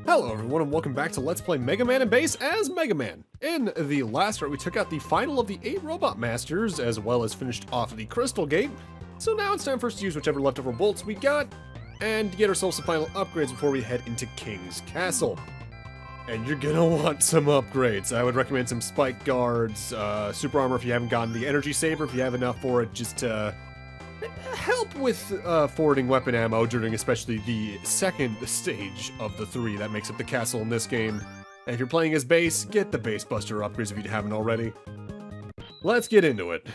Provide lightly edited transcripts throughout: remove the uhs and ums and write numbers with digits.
Hello everyone and welcome back to Let's Play Mega Man and Base as Mega Man. In the last part we took out the final of the 8 Robot Masters as well as finished off the Crystal Gate. So now it's time for us to use whichever leftover bolts we got and get ourselves some final upgrades before we head into King's Castle. And you're gonna want some upgrades. I would recommend some spike guards, super armor if you haven't gotten the energy saber, if you have enough for it, just to help with forwarding weapon ammo during especially the second stage of the 3 that makes up the castle in this game. And if you're playing as Base, get the Base Buster upgrades if you haven't already. Let's get into it.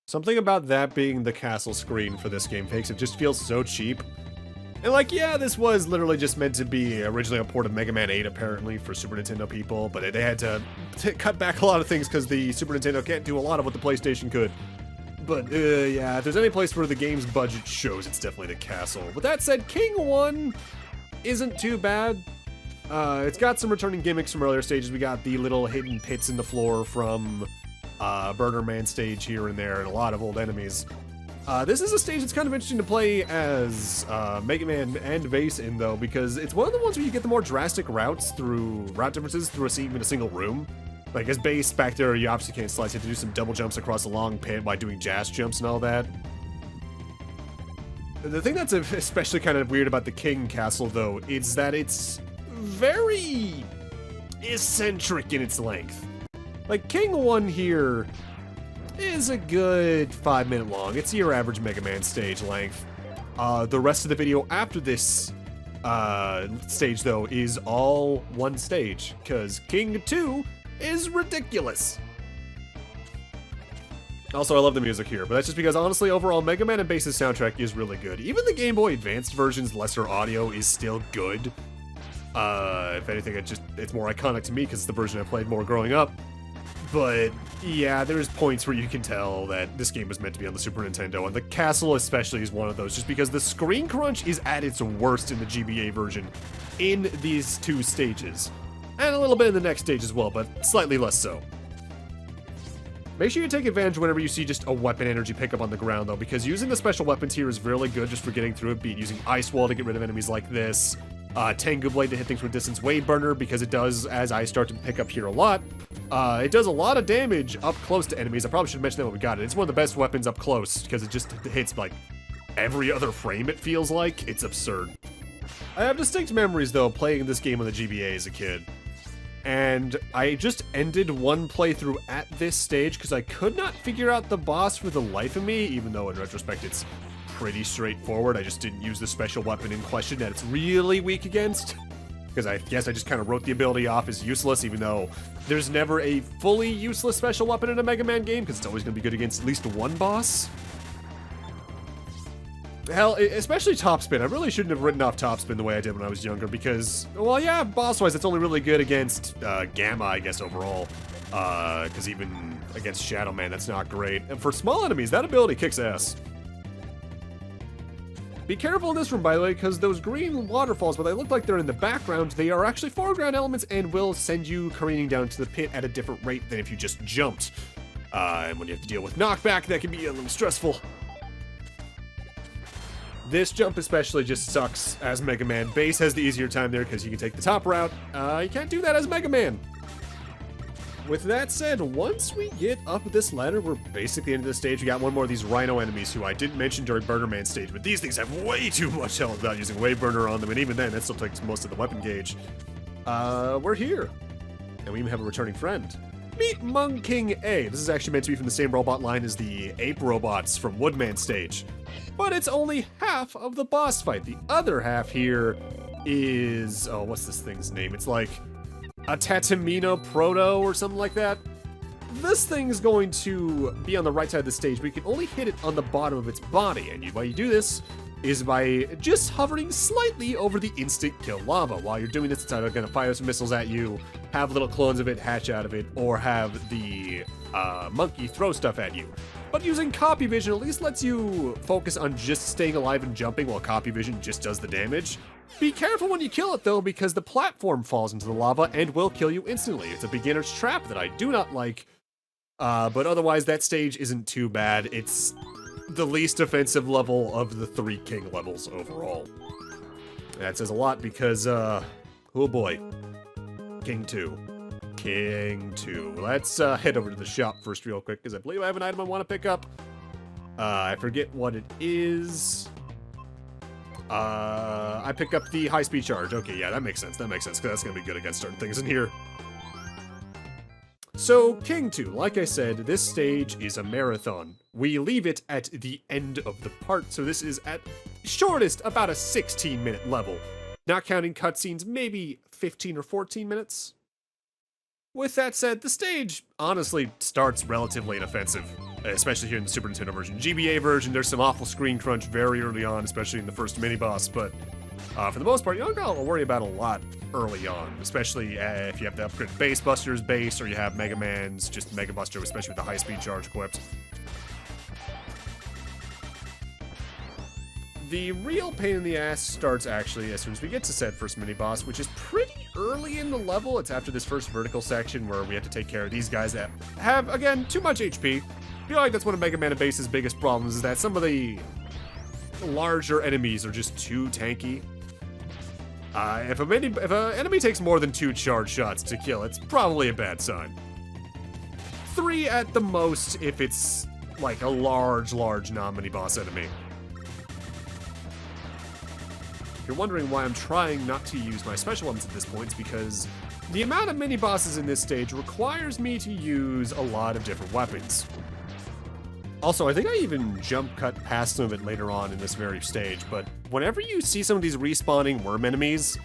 Something about that being the castle screen for this game makes it just feel so cheap. And like, yeah, this was literally just meant to be originally a port of Mega Man 8 apparently for Super Nintendo people, but they had to cut back a lot of things because the Super Nintendo can't do a lot of what the PlayStation could. But yeah, if there's any place where the game's budget shows, it's definitely the castle. With that said, King 1 isn't too bad. It's got some returning gimmicks from earlier stages. We got the little hidden pits in the floor from Burner Man stage here and there, and a lot of old enemies. This is a stage that's kind of interesting to play as Mega Man and Base in, though, because it's one of the ones where you get the more drastic route differences through even a single room. Like, as Base, back there, you obviously can't slice. You have to do some double jumps across a long pit by doing jazz jumps and all that. The thing that's especially kind of weird about the King Castle, though, is that it's very eccentric in its length. Like, King 1 here is a good 5 minute long. It's your average Mega Man stage length. The rest of the video after this stage, though, is all one stage, because King 2 is ridiculous. Also, I love the music here, but that's just because, honestly, overall, Mega Man and Base's soundtrack is really good. Even the Game Boy Advanced version's lesser audio is still good. If anything, it's more iconic to me because it's the version I played more growing up. But yeah, there's points where you can tell that this game was meant to be on the Super Nintendo, and the castle especially is one of those, just because the screen crunch is at its worst in the GBA version in these 2 stages. And a little bit in the next stage as well, but slightly less so. Make sure you take advantage whenever you see just a weapon energy pickup on the ground, though, because using the special weapons here is really good just for getting through a beat. Using Ice Wall to get rid of enemies like this, Tengu Blade to hit things from a distance, Wave Burner, because it does, as I start to pick up here a lot, it does a lot of damage up close to enemies. I probably should mention that when we got it. It's one of the best weapons up close, because it just hits, like, every other frame, it feels like. It's absurd. I have distinct memories, though, playing this game on the GBA as a kid. And I just ended one playthrough at this stage, because I could not figure out the boss for the life of me, even though in retrospect it's pretty straightforward. I just didn't use the special weapon in question that it's really weak against. Because I guess I just kind of wrote the ability off as useless, even though there's never a fully useless special weapon in a Mega Man game, because it's always going to be good against at least one boss. Hell, especially Topspin. I really shouldn't have written off Topspin the way I did when I was younger, because, well, yeah, boss-wise, it's only really good against Gamma, I guess, overall. Because even against Shadow Man, that's not great. And for small enemies, that ability kicks ass. Be careful in this room, by the way, because those green waterfalls, while they look like they're in the background, they are actually foreground elements and will send you careening down to the pit at a different rate than if you just jumped. And when you have to deal with knockback, that can be a little stressful. This jump especially just sucks as Mega Man. Base has the easier time there because you can take the top route. You can't do that as Mega Man. With that said, once we get up this ladder, we're basically into the stage. We got one more of these Rhino enemies who I didn't mention during Burner Man stage, but these things have way too much health without using Wave Burner on them, and even then, that still takes most of the weapon gauge. We're here. And we even have a returning friend. Meet Mung King A. This is actually meant to be from the same robot line as the ape robots from Woodman stage. But it's only half of the boss fight. The other half here is... oh, what's this thing's name? It's like a Tatamina Proto or something like that. This thing's going to be on the right side of the stage, but you can only hit it on the bottom of its body. And the way you do this is by just hovering slightly over the instant kill lava. While you're doing this, it's either going to fire some missiles at you, have little clones of it hatch out of it, or have the monkey throw stuff at you. But using copy vision at least lets you focus on just staying alive and jumping while copy vision just does the damage. Be careful when you kill it, though, because the platform falls into the lava and will kill you instantly. It's a beginner's trap that I do not like, but otherwise that stage isn't too bad. It's the least offensive level of the 3 king levels overall. That says a lot because, oh boy. King 2. King 2. Let's head over to the shop first real quick, because I believe I have an item I want to pick up. I forget what it is. I pick up the high-speed charge. Okay, yeah, that makes sense. That makes sense, because that's going to be good against certain things in here. So, King 2, like I said, this stage is a marathon. We leave it at the end of the part, so this is at shortest about a 16-minute level. Not counting cutscenes, maybe 15 or 14 minutes. With that said, the stage honestly starts relatively inoffensive, especially here in the Super Nintendo version. GBA version, there's some awful screen crunch very early on, especially in the first mini-boss, but for the most part, you don't gotta worry about a lot early on, especially if you have the upgraded Base Buster's base, or you have Mega Man's just Mega Buster, especially with the high-speed charge equipped. The real pain in the ass starts actually as soon as we get to said first mini-boss, which is pretty early in the level. It's after this first vertical section where we have to take care of these guys that have, again, too much HP. I feel like that's one of Mega Man and Base's biggest problems, is that some of the larger enemies are just too tanky. If an enemy takes more than 2 charge shots to kill, it's probably a bad sign. 3 at the most if it's like a large non-mini-boss enemy. If you're wondering why I'm trying not to use my special weapons at this point, it's because the amount of mini-bosses in this stage requires me to use a lot of different weapons. Also, I think I even jump cut past some of it later on in this very stage, but whenever you see some of these respawning worm enemies,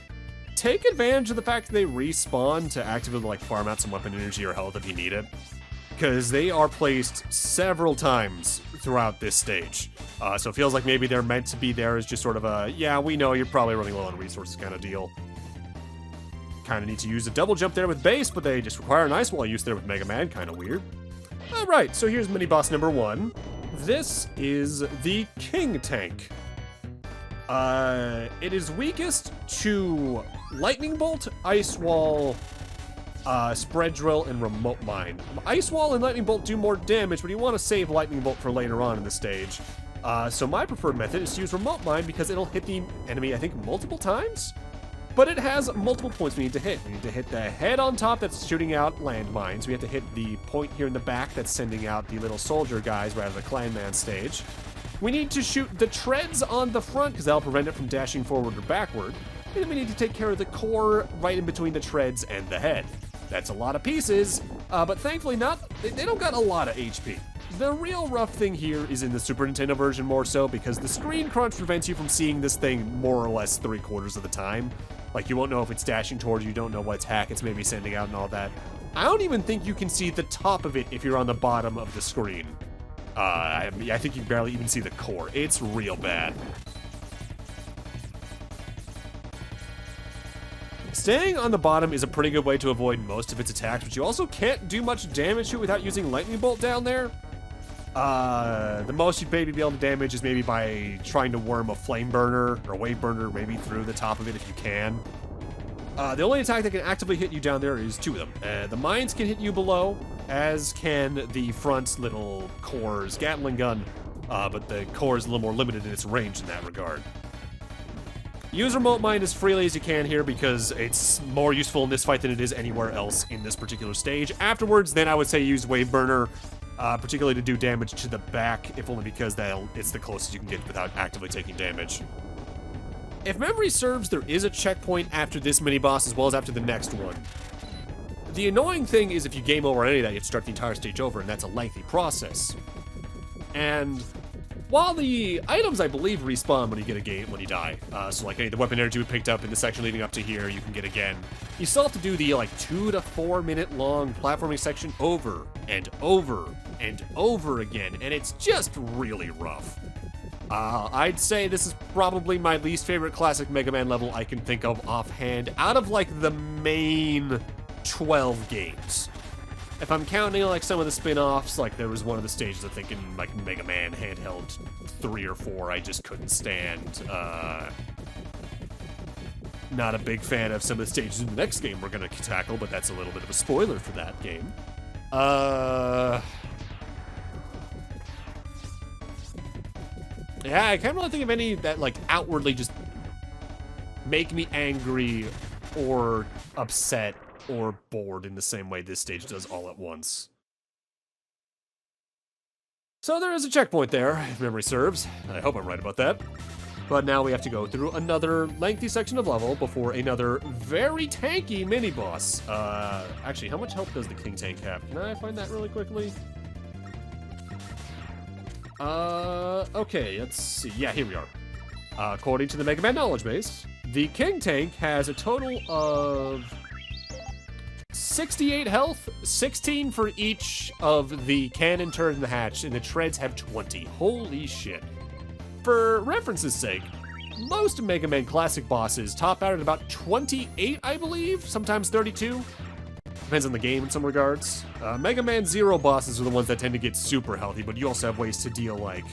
take advantage of the fact that they respawn to actively like farm out some weapon energy or health if you need it, because they are placed several times throughout this stage. So it feels like maybe they're meant to be there as just sort of a, yeah, we know you're probably running low on resources kind of deal. Kind of need to use a double jump there with Base, but they just require an ice wall use there with Mega Man, kind of weird. Alright, so here's mini-boss number 1. This is the King Tank. It is weakest to Lightning Bolt, Ice Wall, Spread Drill, and Remote Mine. Ice Wall and Lightning Bolt do more damage, but you want to save Lightning Bolt for later on in the stage. So my preferred method is to use Remote Mine because it'll hit the enemy, I think, multiple times? But it has multiple points we need to hit. We need to hit the head on top that's shooting out landmines. We have to hit the point here in the back that's sending out the little soldier guys right out of the Clan Man stage. We need to shoot the treads on the front because that'll prevent it from dashing forward or backward. And then we need to take care of the core right in between the treads and the head. That's a lot of pieces, but thankfully they don't got a lot of HP. The real rough thing here is in the Super Nintendo version more so, because the screen crunch prevents you from seeing this thing more or less 3/4 of the time. Like, you won't know if it's dashing towards you, don't know what attack it's maybe sending out and all that. I don't even think you can see the top of it if you're on the bottom of the screen. I think you can barely even see the core. It's real bad. Staying on the bottom is a pretty good way to avoid most of its attacks, but you also can't do much damage to it without using Lightning Bolt down there. The most you'd maybe be able to damage is maybe by trying to worm a flame burner or a wave burner maybe through the top of it if you can. The only attack that can actively hit you down there is 2 of them. The mines can hit you below, as can the front little core's Gatling gun, but the core is a little more limited in its range in that regard. Use Remote Mine as freely as you can here because it's more useful in this fight than it is anywhere else in this particular stage. Afterwards, then I would say use Wave Burner, particularly to do damage to the back, if only because it's the closest you can get without actively taking damage. If memory serves, there is a checkpoint after this mini-boss as well as after the next one. The annoying thing is if you game over any of that, you have to start the entire stage over, and that's a lengthy process. And while the items, I believe, respawn when you die, so like any of the weapon energy we picked up in the section leading up to here, you can get again. You still have to do the like 2 to 4 minute long platforming section over and over and over again, and it's just really rough. I'd say this is probably my least favorite classic Mega Man level I can think of offhand, out of like the main 12 games. If I'm counting like some of the spin-offs, like there was one of the stages I think in like Mega Man Handheld 3 or 4 I just couldn't stand. Not a big fan of some of the stages in the next game we're gonna tackle, but that's a little bit of a spoiler for that game. Yeah, I can't really think of any that, like, outwardly just make me angry or upset or bored in the same way this stage does all at once. So there is a checkpoint there, if memory serves. I hope I'm right about that. But now we have to go through another lengthy section of level before another very tanky mini-boss. Actually, how much health does the King Tank have? Can I find that really quickly? Okay, let's see. Yeah, here we are. According to the Megaman knowledge base, the King Tank has a total of 68 health, 16 for each of the cannon turret and the hatch, and the treads have 20. Holy shit. For reference's sake, most Mega Man Classic bosses top out at about 28, I believe, sometimes 32. Depends on the game in some regards. Mega Man Zero bosses are the ones that tend to get super healthy, but you also have ways to deal like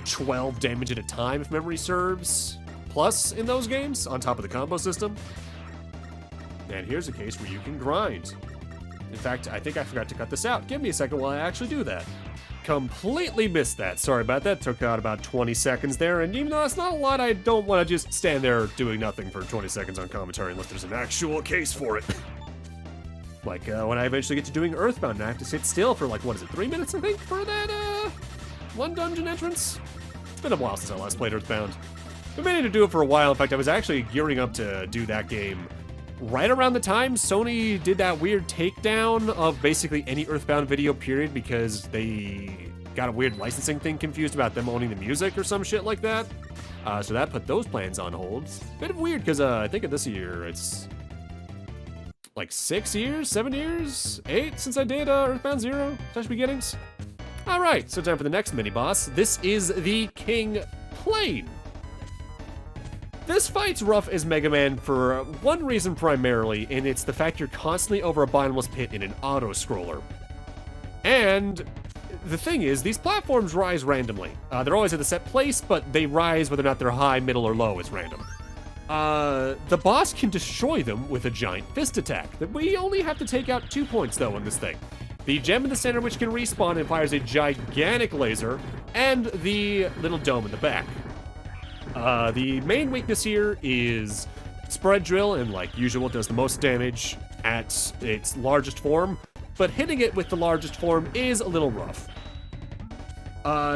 12 damage at a time, if memory serves, plus in those games, on top of the combo system. And here's a case where you can grind. In fact, I think I forgot to cut this out. Give me a second while I actually do that. Completely missed that. Sorry about that. Took out about 20 seconds there, and even though that's not a lot, I don't want to just stand there doing nothing for 20 seconds on commentary unless there's an actual case for it. Like when I eventually get to doing Earthbound, and I have to sit still for like, what is it, 3 minutes, I think, for that one dungeon entrance? It's been a while since I last played Earthbound. I've been meaning to do it for a while. In fact, I was actually gearing up to do that game right around the time Sony did that weird takedown of basically any Earthbound video, period, because they got a weird licensing thing confused about them owning the music or some shit like that. So that put those plans on hold. Bit of weird, because I think of this year, it's like 6 years, 7 years, 8 since I did Earthbound Zero, Fresh Beginnings. All right, so time for the next mini-boss. This is the King Plane. This fight's rough as Mega Man for one reason primarily, and it's the fact you're constantly over a bottomless pit in an auto-scroller. And the thing is, these platforms rise randomly. They're always at the set place, but they rise whether or not they're high, middle, or low is random. The boss can destroy them with a giant fist attack. We only have to take out 2 points, though, on this thing. The gem in the center, which can respawn and fires a gigantic laser, and the little dome in the back. The main weakness here is Spread Drill, and like usual, it does the most damage at its largest form, but hitting it with the largest form is a little rough.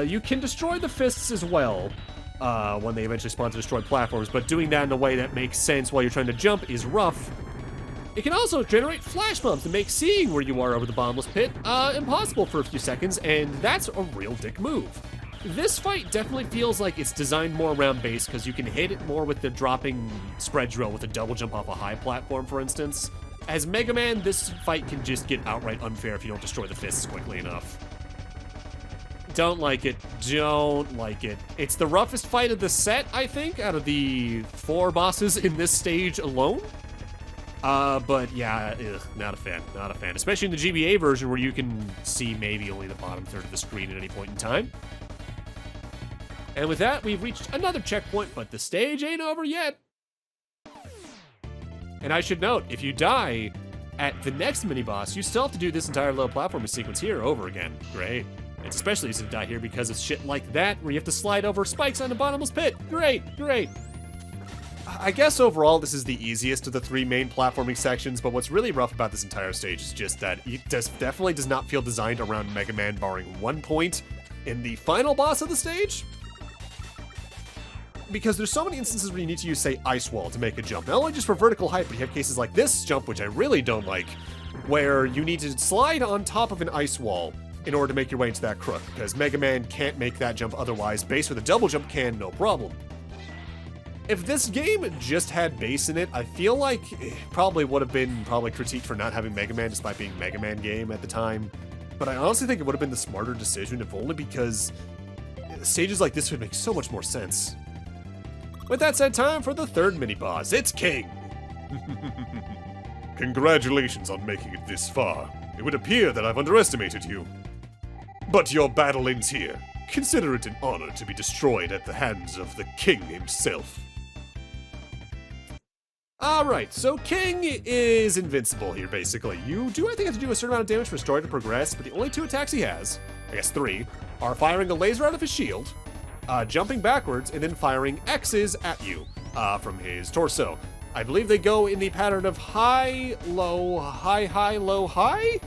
You can destroy the fists as well, when they eventually spawn to destroy platforms, but doing that in a way that makes sense while you're trying to jump is rough. It can also generate flash bombs to make seeing where you are over the bottomless pit impossible for a few seconds, and that's a real dick move. This fight definitely feels like it's designed more around base because you can hit it more with the dropping Spread Drill with a double jump off a high platform, for instance. As Mega Man, this fight can just get outright unfair if you don't destroy the fists quickly enough. Don't like it. Don't like it. It's the roughest fight of the set, I think, out of the 4 bosses in this stage alone. But yeah, not a fan. Not a fan. Especially in the GBA version where you can see maybe only the bottom third of the screen at any point in time. And with that, we've reached another checkpoint, but the stage ain't over yet. And I should note, if you die at the next mini-boss, you still have to do this entire little platforming sequence here over again. Great. It's especially easy to die here because it's shit like that, where you have to slide over spikes on the bottomless pit. Great, great. I guess overall, this is the easiest of the 3 main platforming sections, but what's really rough about this entire stage is just that it definitely does not feel designed around Mega Man, barring 1 point in the final boss of the stage. Because there's so many instances where you need to use, say, Ice Wall to make a jump. Not only just for vertical height, but you have cases like this jump, which I really don't like, where you need to slide on top of an ice wall in order to make your way into that crook, because Mega Man can't make that jump otherwise. Base with a double jump can, no problem. If this game just had base in it, I feel like it probably would have been critiqued for not having Mega Man, despite being a Mega Man game at the time. But I honestly think it would have been the smarter decision, if only because stages like this would make so much more sense. With that said, time for the 3rd mini-boss. It's King! Congratulations on making it this far. It would appear that I've underestimated you. But your battle ends here. Consider it an honor to be destroyed at the hands of the King himself. Alright, so King is invincible here, basically. You do, I think, have to do a certain amount of damage for Story to progress, but the only 2 attacks he has, I guess 3, are firing a laser out of his shield, jumping backwards and then firing X's at you from his torso. I believe they go in the pattern of high, low, high, high, low, high?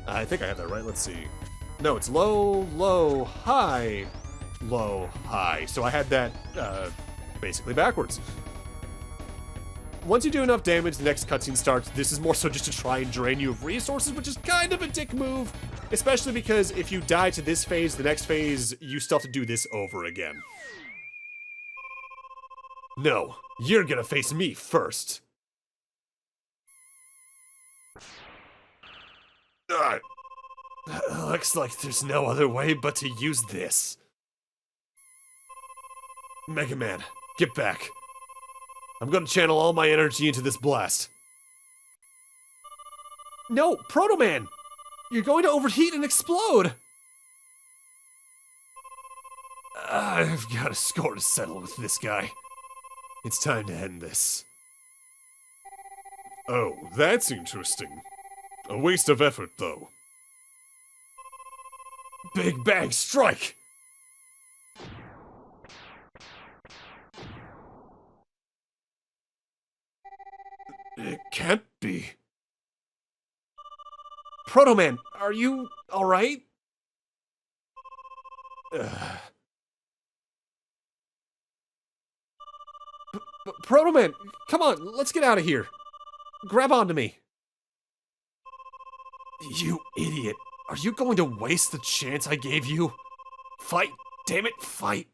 I think I have that right. Let's see. No, it's low, low, high, low, high. So I had that basically backwards. Once you do enough damage, the next cutscene starts. This is more so just to try and drain you of resources, which is kind of a dick move, especially because if you die to this phase, the next phase, you still have to do this over again. No, you're gonna face me first. Looks like there's no other way but to use this. Megaman, get back. I'm gonna channel all my energy into this blast. No, Proto Man! You're going to overheat and explode! I've got a score to settle with this guy. It's time to end this. Oh, that's interesting. A waste of effort, though. Big Bang Strike! It can't be. Proto Man, are you alright? Proto Man, come on, let's get out of here. Grab onto me. You idiot. Are you going to waste the chance I gave you? Fight, damn it, fight.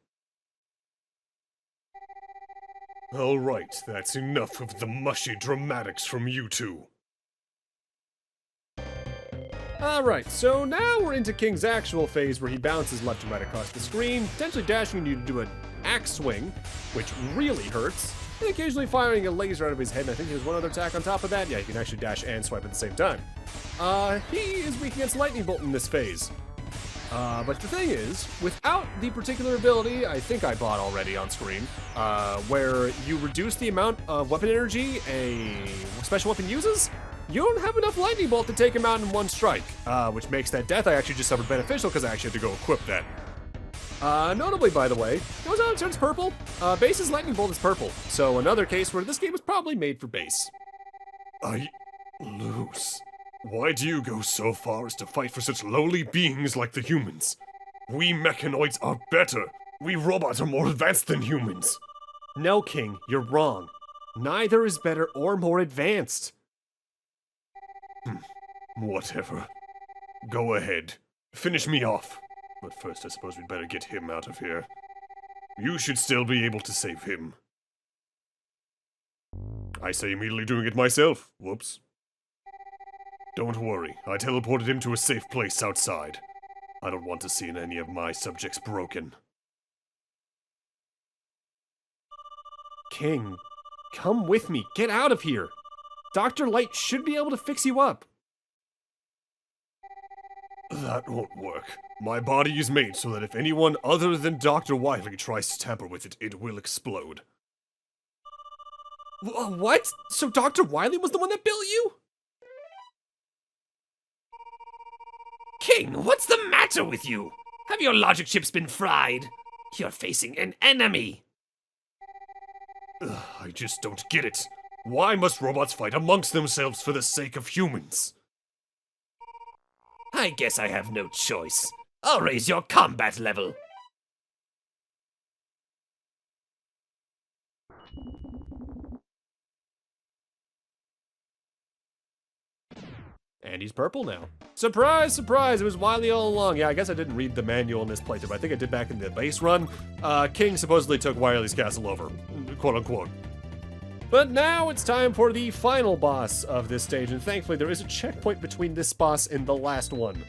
Alright, that's enough of the mushy dramatics from you two. Alright, so now we're into King's actual phase where he bounces left and right across the screen, potentially dashing you to do an axe swing, which really hurts, and occasionally firing a laser out of his head, and I think there's one other attack on top of that. Yeah, you can actually dash and swipe at the same time. He is weak against Lightning Bolt in this phase. But the thing is, without the particular ability I think I bought already on screen, where you reduce the amount of weapon energy a special weapon uses, you don't have enough Lightning Bolt to take him out in one strike, which makes that death I actually just suffered beneficial because I actually had to go equip that. Notably, by the way, goes on, it turns purple. Base's Lightning Bolt is purple, so another case where this game was probably made for base. I lose. Why do you go so far as to fight for such lowly beings like the humans? We mechanoids are better. We robots are more advanced than humans. No, King, you're wrong. Neither is better or more advanced. Whatever. Go ahead. Finish me off. But first, I suppose we'd better get him out of here. You should still be able to save him. I say immediately doing it myself. Whoops. Don't worry, I teleported him to a safe place outside. I don't want to see any of my subjects broken. King, come with me. Get out of here. Dr. Light should be able to fix you up. That won't work. My body is made so that if anyone other than Dr. Wily tries to tamper with it, it will explode. What? So Dr. Wily was the one that built you? King, what's the matter with you? Have your logic chips been fried? You're facing an enemy. I just don't get it. Why must robots fight amongst themselves for the sake of humans? I guess I have no choice. I'll raise your combat level. And he's purple now. Surprise, surprise, it was Wily all along. Yeah, I guess I didn't read the manual in this playthrough, but I think I did back in the base run. King supposedly took Wily's castle over, quote unquote. But now it's time for the final boss of this stage, and thankfully there is a checkpoint between this boss and the last one.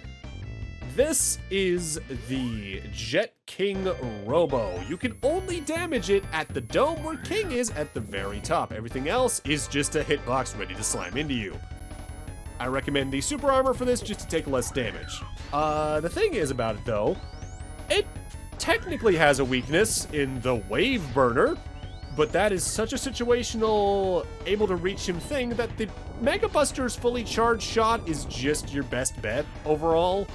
This is the Jet King Robo. You can only damage it at the dome where King is at the very top. Everything else is just a hitbox ready to slam into you. I recommend the super armor for this just to take less damage. The thing is about it though, it technically has a weakness in the wave burner, but that is such a situational, able to reach him thing that the Mega Buster's fully charged shot is just your best bet overall.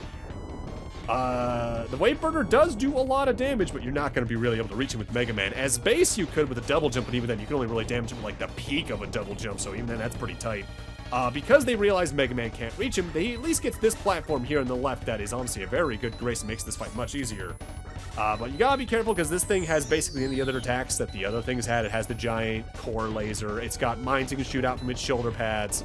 The Wave Burner does do a lot of damage, but you're not going to be really able to reach him with Mega Man. As base, you could with a double jump, but even then, you can only really damage him with like the peak of a double jump, so even then, that's pretty tight. Because they realize Mega Man can't reach him, they at least get this platform here on the left that is honestly a very good grace and makes this fight much easier. But you gotta be careful because this thing has basically any other attacks that the other things had. It has the giant core laser. It's got mines it can shoot out from its shoulder pads.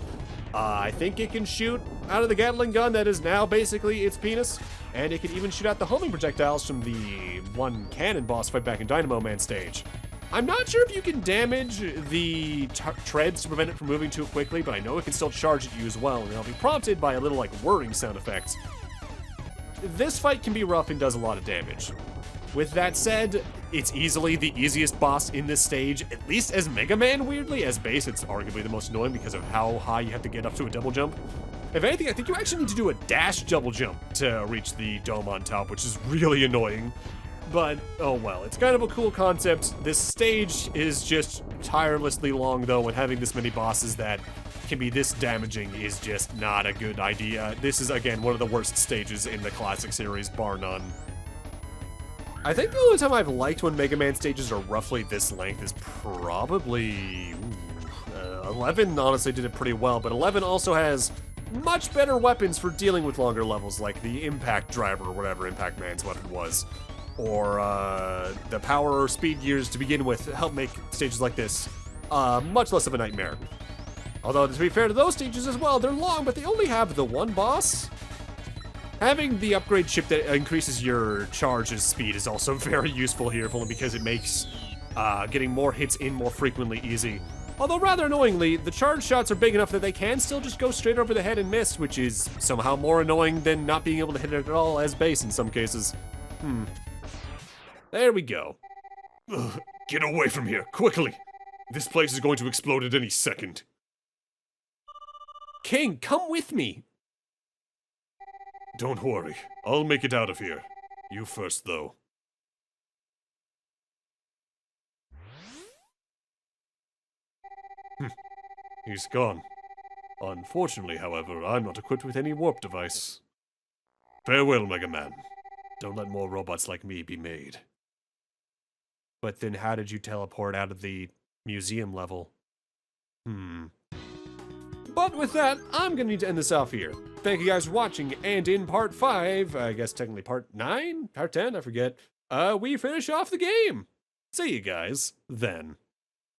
I think it can shoot out of the Gatling gun that is now basically its penis. And it can even shoot out the homing projectiles from the one cannon boss fight back in Dynamo Man stage. I'm not sure if you can damage the treads to prevent it from moving too quickly, but I know it can still charge at you as well, and I'll be prompted by a little like whirring sound effects. This fight can be rough and does a lot of damage. With that said, it's easily the easiest boss in this stage, at least as Mega Man, weirdly. As base, it's arguably the most annoying because of how high you have to get up to a double jump. If anything, I think you actually need to do a dash double jump to reach the dome on top, which is really annoying. But, oh well, it's kind of a cool concept. This stage is just tirelessly long, though, and having this many bosses that can be this damaging is just not a good idea. This is, again, one of the worst stages in the classic series, bar none. I think the only time I've liked when Mega Man stages are roughly this length is probably... 11 honestly did it pretty well, but 11 also has much better weapons for dealing with longer levels, like the Impact Driver or whatever Impact Man's weapon was. Or the power or speed gears to begin with help make stages like this much less of a nightmare. Although, to be fair to those stages as well, they're long, but they only have the one boss. Having the upgrade chip that increases your charge's speed is also very useful here, only because it makes getting more hits in more frequently easy. Although rather annoyingly, the charge shots are big enough that they can still just go straight over the head and miss, which is somehow more annoying than not being able to hit it at all as base in some cases. There we go. Ugh, get away from here, quickly! This place is going to explode at any second. King, come with me! Don't worry, I'll make it out of here. You first, though. He's gone. Unfortunately, however, I'm not equipped with any warp device. Farewell, Mega Man. Don't let more robots like me be made. But then how did you teleport out of the museum level? But with that, I'm gonna need to end this off here. Thank you guys for watching, and in part 5, I guess technically part 9? Part 10? I forget. We finish off the game! See you guys then.